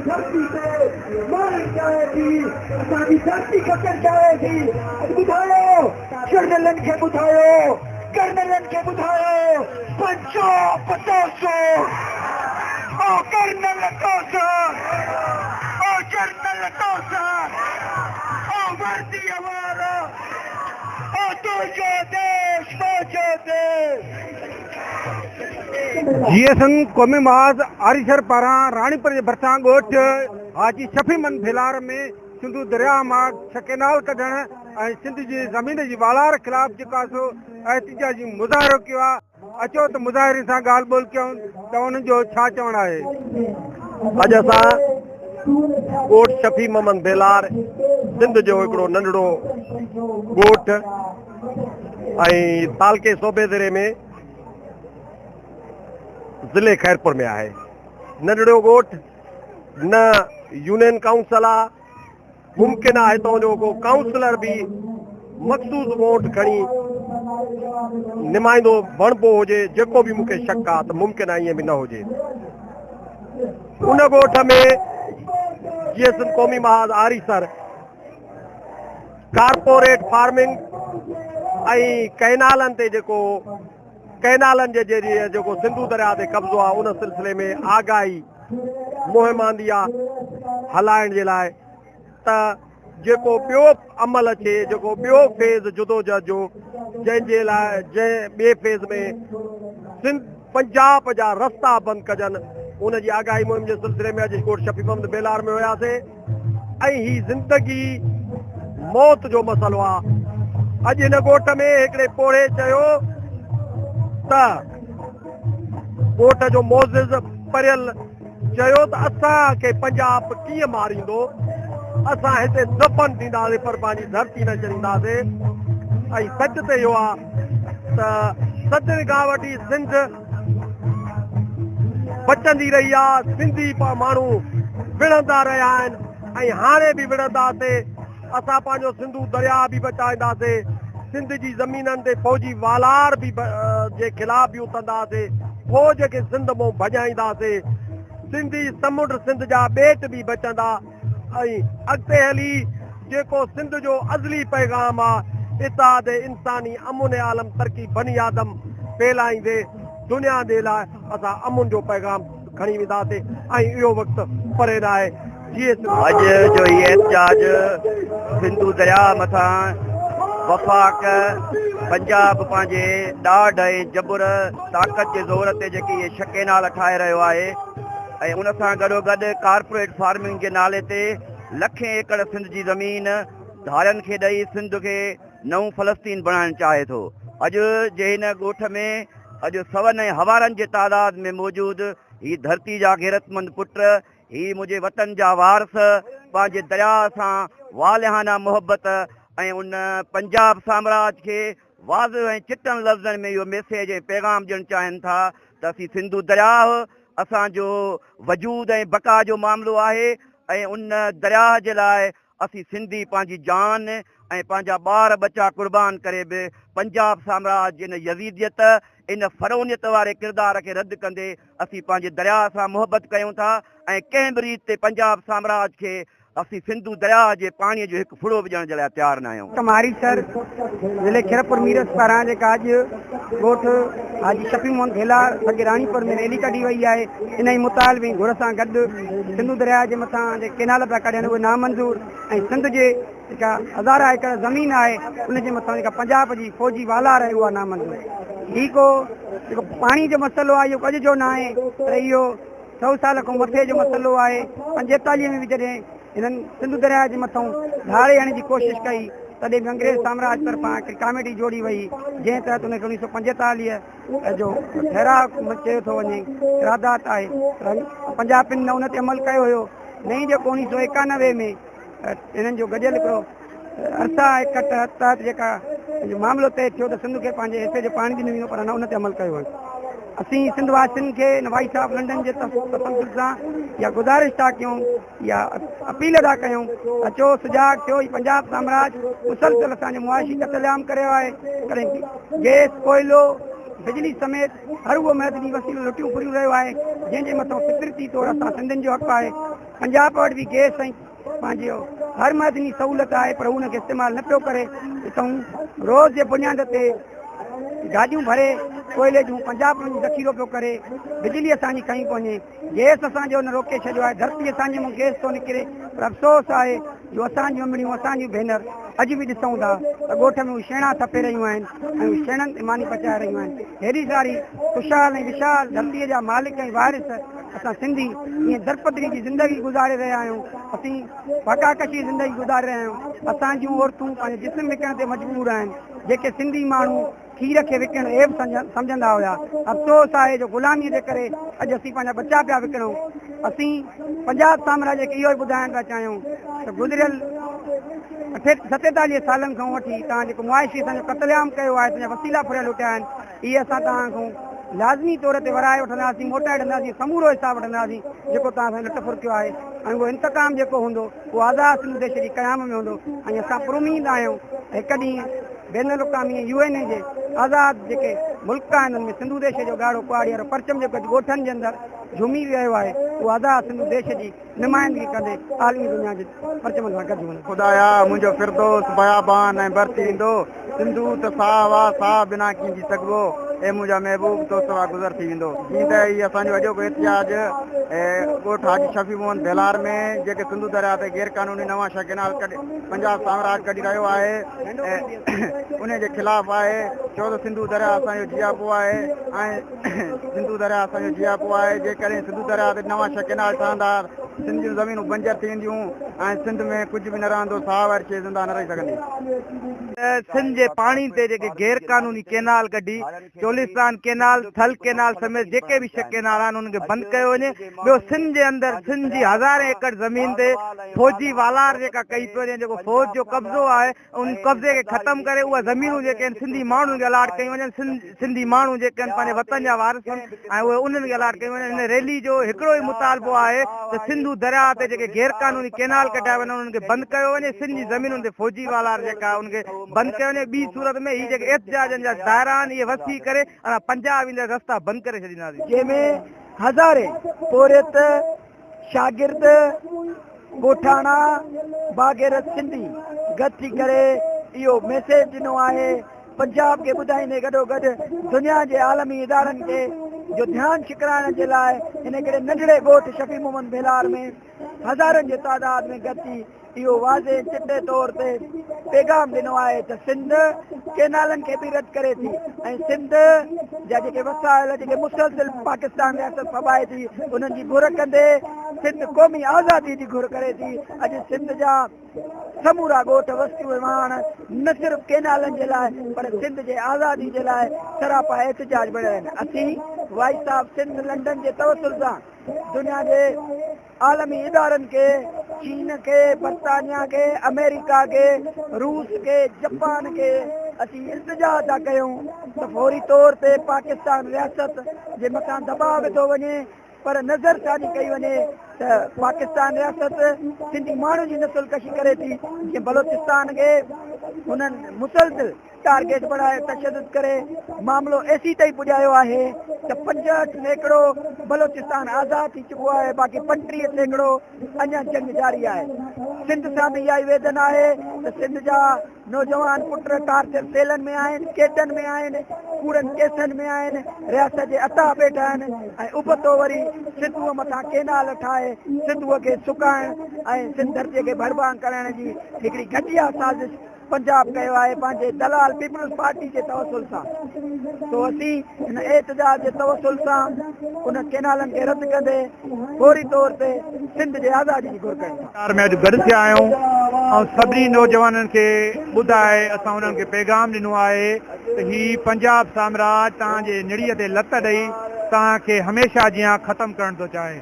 धरती से मारन चाहे थी असांजी धरती कटण चाहे थी ॿुधायो कर्नलनि खे ॿुधायो पंचो पचासो ओ कर्नल तोसां ओ कर्नल तोसां ओ वर्दीअ वारा ओ तुंहिंजो देश मुंहिंजो देश। जीएसएन क़ौमी महाज आरिशर पारां राणीपुर जे भरिसां ॻोठ हाजी शफीमन भिलार में सिंधु दरिया मां 6 केनाल कढण ऐं सिंध जी ज़मीन जी वालार ख़िलाफ़ जेका सो एहतिजाजी मुज़ाहिरो कयो आहे। अचो त मुज़ाहिरे सां ॻाल्हि ॿोल कयूं त उन्हनि जो छा चवणु आहे। अॼु असां ॻोठ शफी मोहम्मद बेलार सिंध जो हिकिड़ो नंढड़ो ॻोठ ऐं तालके सूबे ज़िले में ज़िले खैरपुर में आहे। नंढड़ो ॻोठ न यूनियन काउंसिल आहे, मुमकिन आहे हितां जो को काउंसलर बि मखसूस वोट खणी नुमाइंदो बणिबो हुजे, जेको बि मूंखे शक आहे त मुमकिन आहे ईअं बि न हुजे। उन ॻोठ में जीएसएन क़ौमी महाज आरिसर कारपोरेट फार्मिंग ऐं कैनालनि ते कैनालनि जे ज़रिए जेको सिंधु दरिया ते कब्ज़ो आहे उन सिलसिले में आगाही मुहिम आंदी आहे हलाइण जे लाइ त जेको ॿियो अमल अचे, जेको ॿियो फेज़ जुदोजहद जो जंहिंजे लाइ ॿिए फेज़ में पंजाब जा रस्ता बंदि कजनि, उन जी आगाही मुहिम जे सिलसिले में अॼु ॻोठ शफी मोहम्मद बेलार में हुयासीं। ऐं ही ज़िंदगी मौत जो मसइलो आहे। अॼु हिन ॻोठ में हिकिड़े पोड़े चयो त ॻोठ जो मोज़िज़ परियल चयो त असांखे पंजाब कीअं मारींदो, असां हिते दफ़न थींदासीं पर पंहिंजी धरती न छॾींदासीं। ऐं सच त इहो आहे त सदियुनि खां वठी सिंध बचंदी रही आहे, सिंधी माण्हू विढ़ंदा रहिया आहिनि ऐं हाणे बि विढ़ंदासीं। असां पंहिंजो सिंधु दरिया बि बचाईंदासीं, सिंध जी ज़मीननि ते फौजी वालार बि जे ख़िलाफ़ बि उथंदासीं, फौज खे सिंध मां भॼाईंदासीं, सिंधी समुंड सिंध जा ॿेट बि बचंदा। ऐं अॻिते हली जेको सिंध जो अज़ली पैगाम आहे इत्तेहाद इंसानी अमुन आलम तरक़ी बनी आदम फैलाईंदे दुनिया जे लाइ असां अमुन जो पैगाम खणी वेंदासीं ऐं इहो वक़्तु परे न आहे। अॼु जो इहे एहतिजाज सिंधु दरिया मथां वफ़ाक़ पंजाब पंहिंजे ॾाढ ऐं जबुर ताक़त जे ज़ोर ते जेकी इहे 6 केनाल ठाहे रहियो आहे ऐं उन सां गॾोगॾु कारपोरेट फार्मिंग जे नाले ते लखें एकड़ सिंध जी ज़मीन धारियुनि खे ॾेई सिंध खे नओं फ़लस्तीन बणाइणु चाहे थो। अॼु जे हिन ॻोठ में अॼु सवन ऐं हवारनि जे तादाद में मौजूदु ही धरती जा गैरतमंद पुट, ही मुंहिंजे वतन जा वारस पंहिंजे दरिया सां वालिहाना मोहबत ऐं उन पंजाब साम्राज खे वाज़ ऐं चिटनि लफ़्ज़नि में इहो मैसेज ऐं पैगाम ॾियणु चाहिनि था त असीं सिंधु दरिया असांजो वजूद ऐं बका जो मामिलो आहे ऐं उन दरिया जे लाइ असीं सिंधी पंहिंजी जान ऐं पंहिंजा ॿार बचा कुर्बान करे बि पंजाब साम्राज इन यज़ीदियत इन फ़रोनियत वारे किरदार खे रद्द कंदे असीं पंहिंजे दरिया सां मुहबत कयूं था ऐं कंहिं बि रीति ते पंजाब साम्राज खे असीं सिंधु दरिया जे पाणीअ जो हिकु फुड़ो विझण जे लाइ तयारु न आहियूं। आरिसर ज़िले खैरपुर मीरस पारां जेका अॼु ॻोठ हाजी शफी मोहम्मद बेलार सॼे राणीपुर में रैली कढी वई आहे। इन ई मुतालबे घुर सां गॾु सिंधु दरिया जे मथां जेके केनाल पिया कढनि उहे नामंज़ूर ऐं सिंध जे जेका हज़ारा एकड़ ज़मीन आहे उनजे मथां जेका पंजाब जी फौजी वालार आहे उहा नामंज़ूर। ही को जेको पाणी जो मसइलो आहे इहो अॼु जो न आहे त इहो 100 साल खां मथे जो मसइलो आहे। 45 में बि जॾहिं हिननि सिंधु दरिया जे मथां धारे हणण जी कोशिशि कई तॾहिं बि अंग्रेज़ साम्राज तरफ़ां हिकिड़ी कमेटी जोड़ी वई जंहिं तहत उनखे 1945 जो ठहराव चयो थो वञे इरादात आहे। पंजाबियुनि न उन ते अमल कयो हुयो। नहीं जेको 1991 में इन्हनि जो गॾियल हिकिड़ो अरसा तहत जेका मामिलो तय थियो त सिंध खे पंहिंजे हिसे जो पाणी ॾिनो पर न उन ते अमल कयो वियो। असीं सिंध वासियुनि खे नवाई साहब लंडन जे तसलसल सां या गुज़ारिश था कयूं या अपील था कयूं अचो सुजाग थियो। पंजाब साम्राज मुसलसल असांजो मुआशी कतलेआम करियो आहे। कॾहिं गैस कोयलो बिजली समेत हर उहो महदनी वसीलो लुटियूं फुरियूं रहियो आहे जंहिंजे मथां फितरती तौर असां सिंधियुनि जो हक़ु आहे। पंजाब वटि बि गैस ऐं पंहिंजो हर महदनी सहूलियत आहे पर हुनखे इस्तेमालु न पियो करे। हितां रोज़ जे बुनियाद ते गाॾियूं भरे कोयले जूं पंजाब में ज़ख़ीरो पियो करे। बिजली असांजी खई कोन्हे, गैस असांजो न रोके छॾियो आहे। धरती असांजे मुंहुं गैस थो निकिरे पर अफ़सोस आहे जो असांजूं अमड़ियूं असांजूं भेनर अॼु बि ॾिसूं था त ॻोठ में छेणा थपे रहियूं आहिनि ऐं छेणनि ते मानी पचाए रहियूं आहिनि। हेॾी सारी ख़ुशहाल ऐं विशाल धरतीअ जा मालिक ऐं वारिस असां सिंधी ईअं दरपदरी जी ज़िंदगी गुज़ारे रहिया आहियूं। असीं फकाकशी ज़िंदगी गुज़ारे रहिया आहियूं। असांजूं औरतूं पंहिंजे जिस्म विकण ते मजबूर आहिनि। जेके सिंधी माण्हू खीर खे विकण ऐब सम्झंदा हुआ, अफ़सोस आहे जो ग़ुलामीअ जे करे अॼु असीं पंहिंजा बचा पिया विकिणूं। असीं पंजाब साम्राज्य खे इहो ई ॿुधाइण था चाहियूं त गुज़िरियल 47 सालनि खां वठी तव्हां जेको मुआशी असांजो क़तलेआम कयो आहे, तुंहिंजा वसीला फुरियल लुटिया आहिनि, इहे असां तव्हां खां लाज़मी तौर ते वराए वठंदासीं, मोटाए ॾींदासीं, समूरो हिसाब वठंदासीं जेको तव्हां सां लुट फुर कयो आहे। ऐं उहो इंतकाम जेको हूंदो उहो आज़ाद सिंध देश जी क़याम में हूंदो। ऐं असां पुरुमीद आहियूं हिकु ॾींहुं बैन अल-अक़वामी UN जे आज़ाद जेके मुल्क आहिनि उनमें सिंधु देश जो ॻाढ़ो कुआड़ी वारो परचम जेको ॻोठनि जे अंदरि झूमी वियो आहे उहो आज़ाद सिंधु देश जी नुमाइंदगी कंदे आलमी दुनिया जे परचमनि सां गॾु वञे। खुदाया मुंहिंजो फिरदौस बयाबान ऐं बरती ईंदो, सिंधु त साह वाह साह बिना कीअं जी सघिबो, ऐं मुंहिंजा महबूब तो सवा गुज़र थी वेंदो। जीअं त हीअ असांजो अॼोको एहतिजाज ॻोठ हाजी शफ़ी मोहन बेलार में जेके सिंधु दरिया ते गैर क़ानूनी नवां शह केनाल पंजाब साम्राज कढी रहियो आहे ऐं उन जे ख़िलाफ़ आहे। छो त सिंधु दरिया असांजो जियापो आहे ऐं सिंधु दरिया असांजो जियापो आहे। जेकॾहिं सिंधु दरिया ते नवां शह केनाल ठहंदा सिंध जूं ज़मीनूं बंजर थी वेंदियूं ऐं सिंध में कुझु बि न रहंदो, साह वारी शइ ज़िंदा न रही सघंदी। सिंध जे पाणी ते जेके गैर क़ानूनी केनाल कढी, चोलिस्तान केनाल, थल केनाल समेत जेके बि शह केनाल आहिनि उनखे बंदि कयो वञे। ॿियो सिंध जे अंदरि सिंध जी 1000 एकड़ ज़मीन ते फौजी वालार जेका कई पियो वञे, जेको फौज जो कब्ज़ो आहे उन कब्ज़े खे ख़तमु करे उहा ज़मीनूं जेके आहिनि सिंधी माण्हुनि खे अलाट कयूं वञनि। सिंधी माण्हू जेके आहिनि पंहिंजे वतन जा वारिस आहिनि ऐं उहे उन्हनि खे अलाट कयूं वञनि। हिन रैली जो हिकिड़ो ई मुतालबो आहे त सिंधु दरिया ते जेके गैर क़ानूनी केनाल कढाया वञनि उन्हनि खे बंदि कयो वञे। सिंध जी ज़मीनुनि ते फौजी वालार जेका उनखे बंदि कयो वञे। ॿी सूरत में हीअ जेके एहतिजाजनि जा दायरा आहिनि इहे वसी करे असां पंजाब ईंदड़ रस्ता बंदि करे छॾींदासीं, जंहिंमें हज़ारे पोरियत शागिर्द ॻोठाणा बाग़ैरत सिंधी गॾु थी करे इहो मैसेज ॾिनो आहे पंजाब खे ॿुधाईंदे गॾोगॾु दुनिया जे आलमी इदारनि खे जो ध्यानु छिकराइण जे लाइ हिन हिकिड़े नंढड़े ॻोठ शफ़ी मोहम्मद बेलार में हज़ारनि जे तादाद में गॾु थी इहो वाज़े चिटे तौर ते पैगाम ॾिनो आहे त सिंध केनालनि खे बि रद्द करे थी ऐं सिंध जा जेके वसाइल जेके मुसलसिल पाकिस्तान रियासत फबाए थी उन्हनि जी घुर कंदे सिंध क़ौमी आज़ादी जी घुर करे थी। अॼु सिंध जा समूरा ॻोठ वस्तियूं वाहण न सिर्फ़ु केनालनि जे लाइ पर सिंध जे आज़ादी जे लाइ सरापा एहतिजाज बणिया आहिनि। असीं वाइस ऑफ सिंध लंडन जे तवसुल सां दुनिया जे आलमी इदारनि खे, चीन खे, बर्तानिया खे, अमेरिका खे, रूस खे, जापान खे असीं इल्तिजा था कयूं त फौरी तौर ते पाकिस्तान रियासत जे मथां दबाव विधो वञे पर नज़रसानी कई वञे त पाकिस्तान रियासत सिंधी माण्हू जी नसुलकशी करे थी। जीअं बलोचिस्तान खे हुननि मुसलसिल टारगेट बढ़ाए तशदुद करे मामिलो एसी ताईं पुॼायो आहे त 65 सैकड़ो बलोचिस्तान आज़ाद थी चुको आहे, बाक़ी 35 सैकड़ो अञा जंग जारी आहे। सिंध सां बि इहा ई वेदन आहे त सिंध जा नौजवान पुट टार्चर सेलनि में आहिनि, कैदनि में आहिनि, कूड़नि केसनि में आहिनि, रियासत जे अता वेठा आहिनि ऐं उबतो वरी सिंधूअ मथां केनाल ठाहे सिंधूअ खे सुकाइण ऐं सिंध धरतीअ खे भरबां करण जी हिकिड़ी घटिया साज़िश पंजाब कयो आहे पंहिंजे दलाल पीपल्स पार्टी जे तवसुल सां। तो असीं हिन एहतिजाज जे तवसुल सां उन केनालनि खे रद्द कंदे फौरी तौर ते सिंध जे आज़ादी जी घुर कयूं। में अॼु गॾु थिया आहियूं ऐं सभिनी नौजवाननि खे ॿुधाए असां उन्हनि खे पैगाम ॾिनो आहे त हीअ पंजाब साम्राज तव्हांजे निड़ीअ ते लत ॾेई तव्हांखे हमेशह जीअं ख़तमु करणु थो चाहे।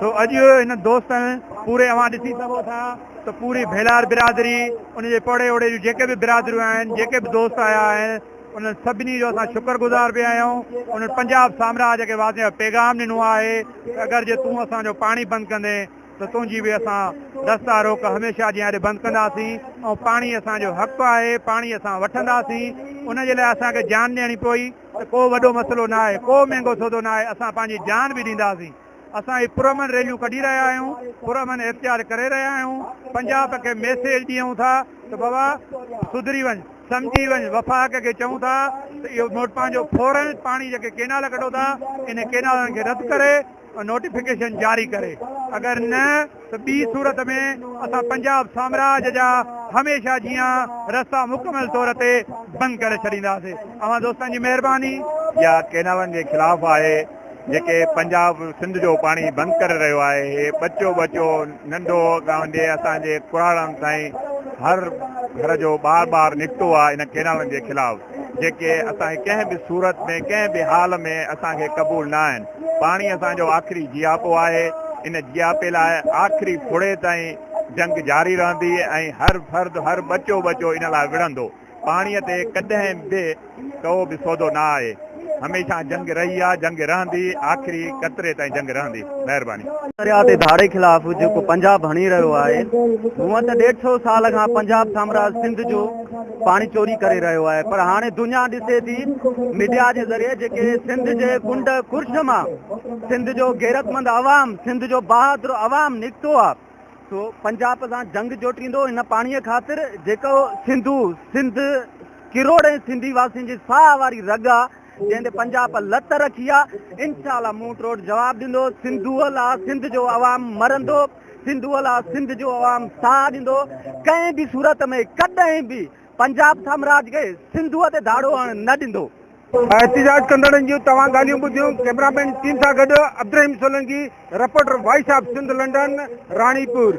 तो अॼु हिन दोस्तनि पूरे अवां ॾिसी सघो था त पूरी भेलार बिरादरी उनजे पोड़े ओड़े जूं जेके बि बिरादरियूं आहिनि, जेके बि दोस्त आया आहिनि, उन सभिनी जो असां शुक्रगुज़ार बि आहियूं। उन्हनि पंजाब साम्राज खे वाज़े पैगाम ॾिनो आहे त अगरि जे तूं असांजो पाणी बंदि कंदे त तुंहिंजी बि असां रस्ता रोक हमेशह जीअं अॼु बंदि कंदासीं ऐं पाणी असांजो हक़ु आहे, पाणी असां वठंदासीं। उनजे लाइ असांखे जान ॾियणी पई त को वॾो मसइलो न आहे, को महांगो सौदो न आहे। असां पंहिंजी जान बि ॾींदासीं। असां ही पुरमन रैलियूं कढी रहिया आहियूं, पुरमन इख़्तियार करे रहिया आहियूं। पंजाब खे मैसेज ॾियूं था त बाबा सुधरी वञ, सम्झी वञ। वफ़ाक खे चऊं था त इहो पंहिंजो फौरन पाणी जेके केनाल कढो था इन केनालनि खे रद्द करे नोटिफिकेशन जारी करे। अगर न तो ॿी सूरत में असां पंजाब साम्राज्य जा हमेशा जीअं रस्ता मुकमल तौर ते बंदि करे छॾींदासीं। अवां दोस्तनि जी महिरबानी। या केनालनि जे ख़िलाफ़ आहे जेके पंजाब सिंध जो पाणी बंदि करे रहियो आहे। बचो नंढो गांव असांजे कुराड़नि ताईं हर घर जो बार निकितो आहे इन केनालनि जे ख़िलाफ़, जेके असांखे कंहिं बि सूरत में कंहिं बि हाल में असांखे क़बूल न आहिनि। पाणी असांजो आख़िरी जियापो आहे। इन जियापे लाइ आख़िरी फुड़े ताईं जंग जारी रहंदी ऐं हर फर्द हर बचो इन लाइ विढ़ंदो। पाणीअ ते कॾहिं बि को बि सौदो न आहे। हमेशा जंग रही आहे, जंग रहंदी, आख़िरी कतरे ताईं जंग रहंदी। महिरबानी। दरिया ते धाड़े ख़िलाफ़ जेको पंजाब हणी रहियो आहे, हूअं त 150 साल खां पंजाब साम्राज्य सिंध जो पाणी चोरी करे रहियो आहे, पर हाणे दुनिया ॾिसे थी मीडिया जे ज़रिए जेके सिंध जे कुंड कुर्श मां सिंध जो गैरतमंद अवाम, सिंध जो बहादुर अवाम निकितो आहे, तो पंजाब सां जंग जोटींदो इन पाणीअ ख़ातिर। जेको सिंध किरोड़े सिंधी वासियुनि जी साह वारी रग आहे जंहिंते पंजाब लत रखी आहे, इंशाअल्लाह मूं टोट जवाबु ॾींदो। सिंधूअ लाइ सिंध जो अवाम मरंदो, सिंधूअ लाइ सिंध जो अवाम साह ॾींदो। कंहिं बि सूरत में कॾहिं बि पंजाब साम्राज्य खे सिंधूअ ते धाड़ो न ॾींदो। एहतिजाज कंदड़नि जूं तव्हां ॻाल्हियूं ॿुधियूं। कैमरामैन टीम सां गॾु Abdurrahim Solanki, reporter voice of Sindh London, Ranipur.